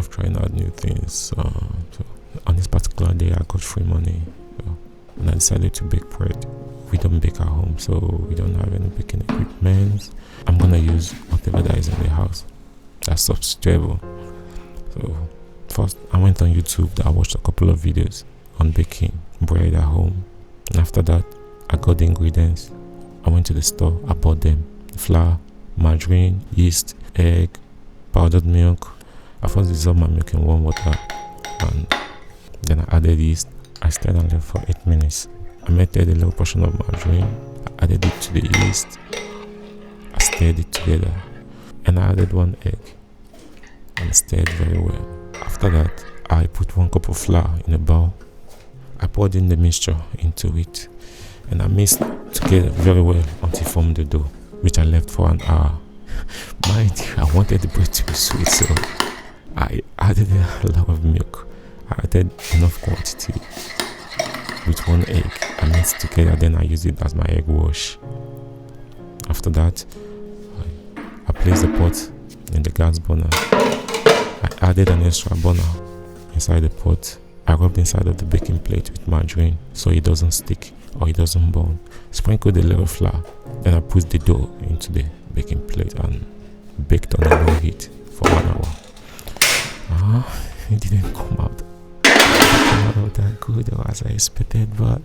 love trying out new things. So on this particular day, I got free money, and I decided to bake bread. We don't bake at home, so we don't have any baking equipment. I'm gonna use whatever that is in the house. That's substitutable. So first, I went on YouTube. I watched a couple of videos on baking bread at home, and after that, I got the ingredients. I went to the store. I bought them: flour, margarine, yeast, egg, powdered milk. I first dissolved my milk in warm water, and then I added yeast. I stirred and left for 8 minutes. I melted a little portion of margarine. I added it to the yeast. I stirred it together, and I added 1 egg and stirred very well. After that, I put 1 cup of flour in a bowl. I poured in the mixture into it, and I mixed together very well until it formed the dough, which I left for an hour. Mind you, I wanted the bread to be sweet, so I added a lot of milk. I added enough quantity with 1 egg. I mixed together, then I used it as my egg wash. After that, I placed the pot in the gas burner. I added an extra burner inside the pot. I rubbed inside of the baking plate with margarine so it doesn't stick or it doesn't burn. Sprinkled a little flour. Then I put the dough into the baking plate and baked on a low heat for 1 hour. It didn't come out that good as I expected, but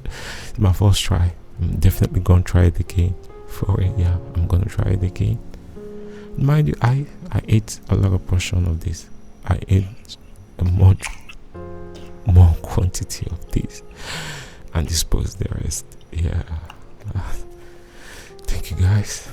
it's my first try. I'm definitely gonna try it again. For it, yeah, I'm gonna try it again. Mind you, I ate a lot of portion of this. I ate a much more quantity of this and disposed the rest. Yeah. Thank you guys.